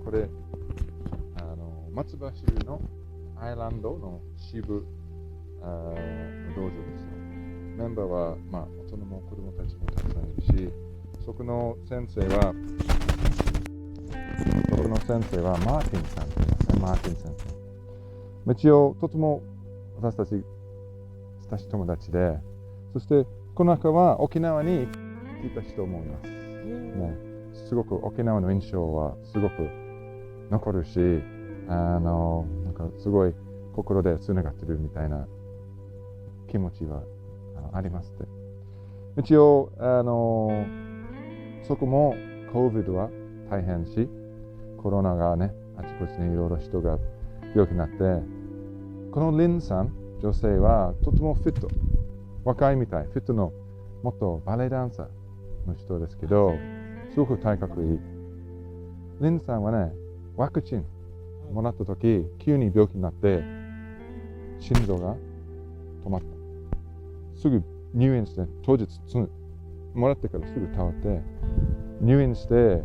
これ松葉州のアイランドの支部の道場ですよ。メンバーは、大人も子供たちもたくさんいるし、そこの先生はマーティンさんですね。マーティン先生。一応とても私たち親しい友達で、そしてこの中は沖縄に来た人もいます、ね。すごく沖縄の印象はすごく残るし、なんかすごい心でつながってるみたいな気持ちはありますね。一応そこも COVID は大変し、コロナがね、あちこちにいろいろ人が病気になって、このリンさん、女性はとてもフィット、若いみたい、フィットの元バレエダンサーの人ですけど、すごく体格いい。リンさんはね、ワクチンもらった時、急に病気になって、心臓が止まった。すぐ入院して、当日もらってからすぐ倒れて、入院して、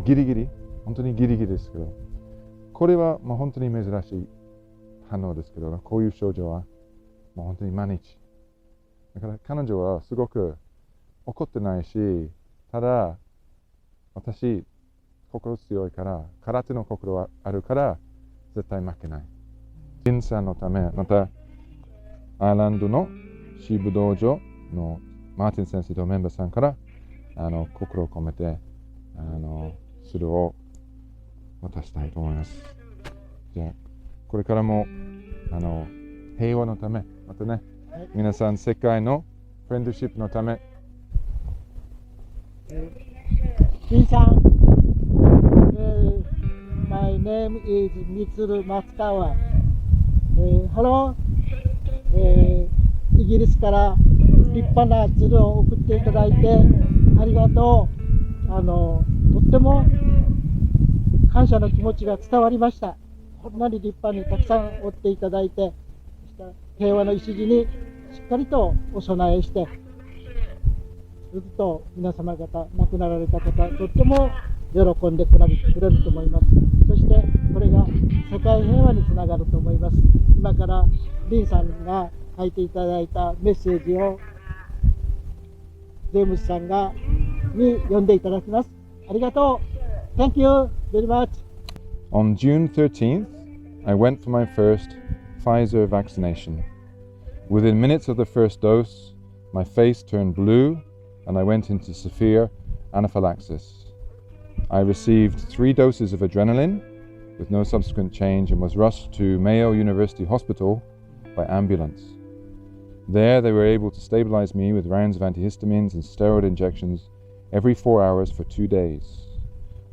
ギリギリ、本当にギリギリですけど、これは本当に珍しい反応ですけど、こういう症状は本当に毎日。だから彼女はすごく怒ってないし、ただ私心強いから、空手の心はあるから絶対負けない。リンさんのため、またアイランドの支部道場のマーティン先生とメンバーさんから心を込めてそれを渡したいと思います。じゃあこれからも平和のため、またね、皆さん世界のフレンドシップのため。リンさん、My name is Mitsuru Matsukawa. Hello. イギリスから立派な鶴を送っていただいてありがとう。とっても感謝の気持ちが伝わりました。こんなに立派にたくさん追っていただいて、平和の礎にしっかりとお供えして、ずっと皆様方、亡くなられた方、とっても喜んでくれると思います。そしてこれが世界平和につながると思います。今からリンさんが書いていただいたメッセージをジェームスさんに読んでいただきます。ありがとう。Thank you very much. On June 13th, I went for my first Pfizer vaccination. Within minutes of the first dose, my face turned blue and I went into severe anaphylaxis. I received 3 doses of adrenaline with no subsequent change and was rushed to Mayo University Hospital by ambulance. There they were able to stabilize me with rounds of antihistamines and steroid injections every 4 hours for 2 days.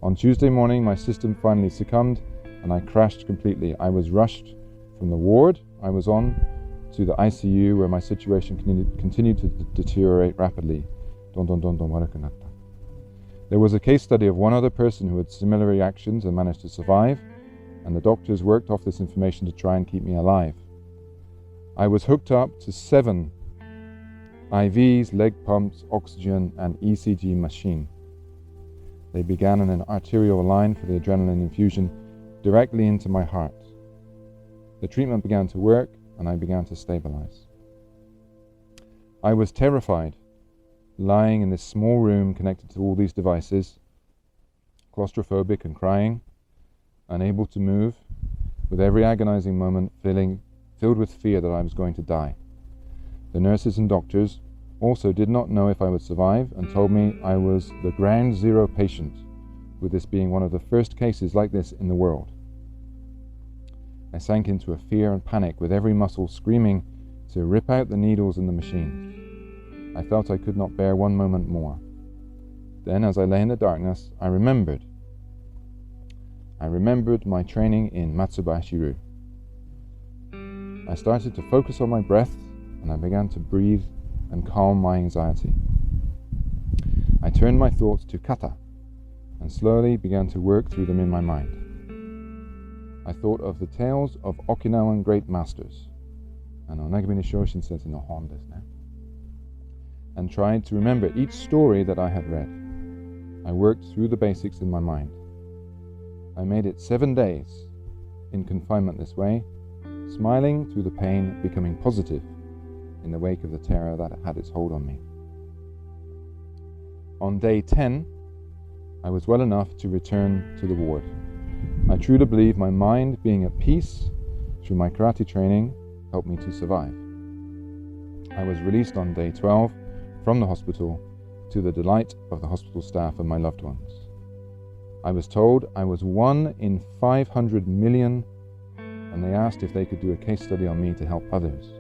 On Tuesday morning, my system finally succumbed and I crashed completely. I was rushed from the ward I was on to the ICU where my situation continued to deteriorate rapidly. There was a case study of one other person who had similar reactions and managed to survive, and the doctors worked off this information to try and keep me alive. I was hooked up to 7 IVs, leg pumps, oxygen, and ECG machine. They began an arterial line for the adrenaline infusion directly into my heart. The treatment began to work, and I began to stabilize. I was terrified, lying in this small room connected to all these devices, claustrophobic and crying, unable to move, with every agonizing moment filled with fear that I was going to die. The nurses and doctors also did not know if I would survive and told me I was the ground zero patient, with this being one of the first cases like this in the world. I sank into a fear and panic, with every muscle screaming to rip out the needles in the machines. I felt I could not bear one moment more. Then, as I lay in the darkness, I remembered my training in Matsubashi-ryu. I started to focus on my breath, and I began to breathe and calm my anxiety. I turned my thoughts to kata, and slowly began to work through them in my mind. I thought of the tales of Okinawan great masters, and tried to remember each story that I had read. I worked through the basics in my mind. I made it 7 days in confinement this way, smiling through the pain, becoming positive in the wake of the terror that had its hold on me. On day 10, I was well enough to return to the ward. I truly believe my mind being at peace through my karate training helped me to survive. I was released on day 12 from the hospital to the delight of the hospital staff and my loved ones. I was told I was 1 in 500 million, and they asked if they could do a case study on me to help others.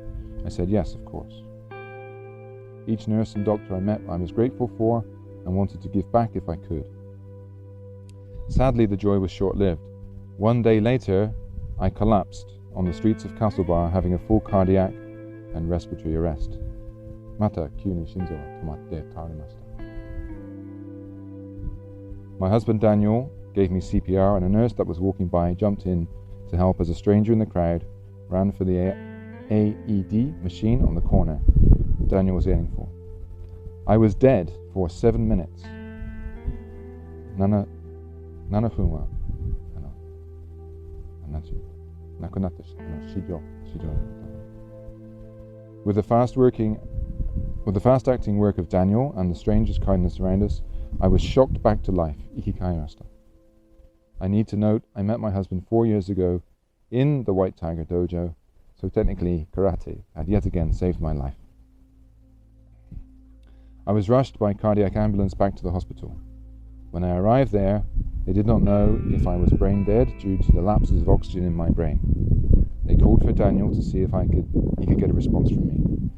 I said yes, of course. Each nurse and doctor I met I was grateful for and wanted to give back if I could. Sadly, the joy was short-lived. 1 day later, I collapsed on the streets of Castlebar, having a full cardiac and respiratory arrest. Mata kyū ni shinzo wa tomatte tawarimashita. My husband Daniel gave me CPR, and a nurse that was walking by jumped in to help as a stranger in the crowd ran for the AED machine on the corner Daniel was aiming for. I was dead for 7 minutes. 7分は亡くなって死状。With the fast acting work of Daniel and the stranger's kindness around us, I was shocked back to life. Ikikaimashita. I need to note I met my husband 4 years ago in the White Tiger Dojo, so technically karate had yet again saved my life. I was rushed by cardiac ambulance back to the hospital. When I arrived there, they did not know if I was brain dead due to the lapses of oxygen in my brain. They called for Daniel to see if he could get a response from me.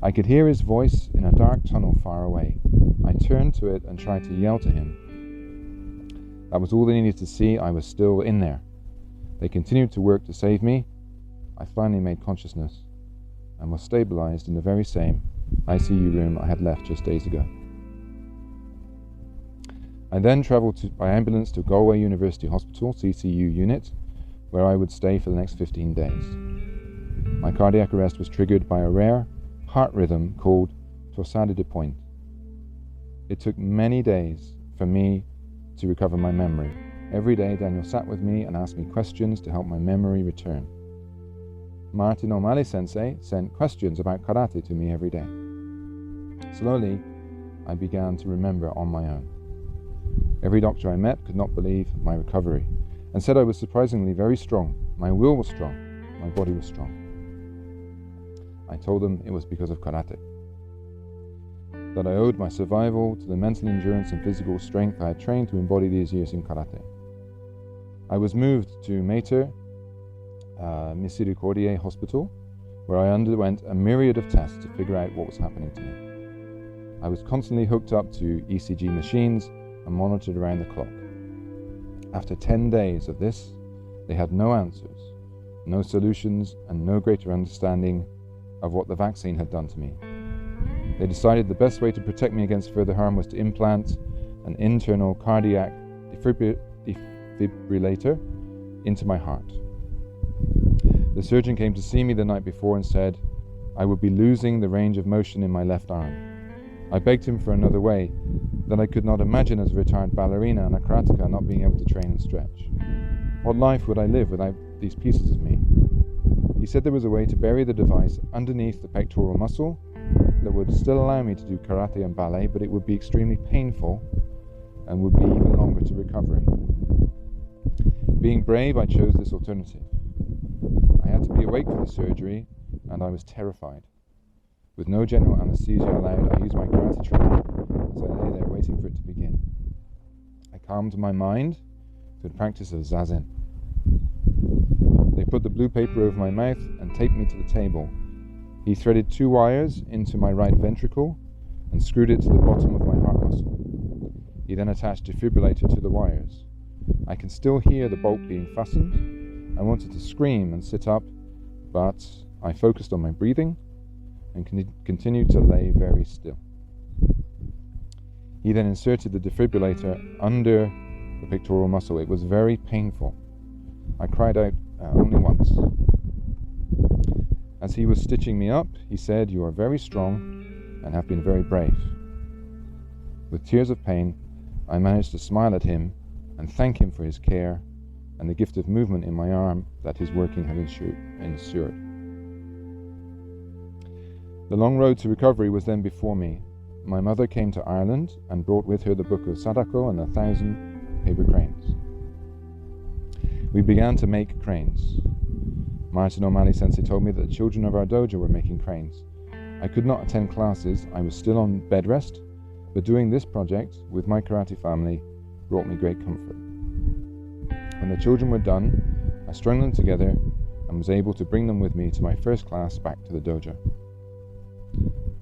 I could hear his voice in a dark tunnel far away. I turned to it and tried to yell to him. That was all they needed to see. I was still in there. They continued to work to save me. I finally made consciousness and was stabilized in the very same ICU room I had left just days ago. I then travelled by ambulance to Galway University Hospital, CCU unit, where I would stay for the next 15 days. My cardiac arrest was triggered by a rare heart rhythm called torsade de pointe. It took many days for me to recover my memory. Every day Daniel sat with me and asked me questions to help my memory return. Martin O'Malley sensei sent questions about karate to me every day. Slowly, I began to remember on my own. Every doctor I met could not believe my recovery and said I was surprisingly very strong. My will was strong, my body was strong. I told them it was because of karate, that I owed my survival to the mental endurance and physical strength I had trained to embody these years in karate. I was moved to Mater Misericordiae Hospital, where I underwent a myriad of tests to figure out what was happening to me. I was constantly hooked up to ECG machines and monitored around the clock. After 10 days of this, they had no answers, no solutions, and no greater understanding of what the vaccine had done to me. They decided the best way to protect me against further harm was to implant an internal cardiac defibrillator into my heart. The surgeon came to see me the night before and said I would be losing the range of motion in my left arm. I begged him for another way, that I could not imagine as a retired ballerina and a karateka not being able to train and stretch. What life would I live without these pieces of me? He said there was a way to bury the device underneath the pectoral muscle that would still allow me to do karate and ballet, but it would be extremely painful and would be even longer to recovery. Being brave, I chose this alternative. I had to be awake for the surgery, and I was terrified. With no general anesthesia allowed, I used my karate training as I lay there waiting for it to begin. I calmed my mind through the practice of zazen. They put the blue paper over my mouth and taped me to the table. He threaded 2 wires into my right ventricle and screwed it to the bottom of my heart muscle. He then attached a defibrillator to the wires. I can still hear the bolt being fastened. I wanted to scream and sit up, but I focused on my breathing and continued to lay very still. He then inserted the defibrillator under the pectoral muscle. It was very painful. I cried out only once. As he was stitching me up, he said, "You are very strong and have been very brave." With tears of pain, I managed to smile at him and thank him for his care and the gift of movement in my arm that his working had ensured. The long road to recovery was then before me. My mother came to Ireland and brought with her the book of Sadako and 1,000 paper cranes. We began to make cranes. Martin O'Malley Sensei told me that the children of our dojo were making cranes. I could not attend classes, I was still on bed rest, but doing this project with my karate family brought me great comfort. When the children were done, I strung them together and was able to bring them with me to my first class back to the dojo.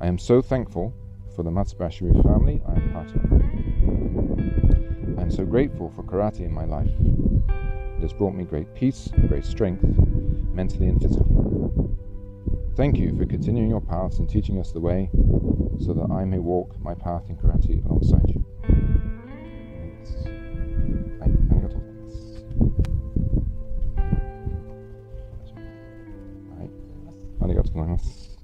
I am so thankful for the Matsubashiru family I am part of. I am so grateful for karate in my life. It has brought me great peace and great strength, mentally and physically. Thank you for continuing your paths and teaching us the way, so that I may walk my path in karate alongside you. はい、ありがとうございます。はい、ありがとうございます。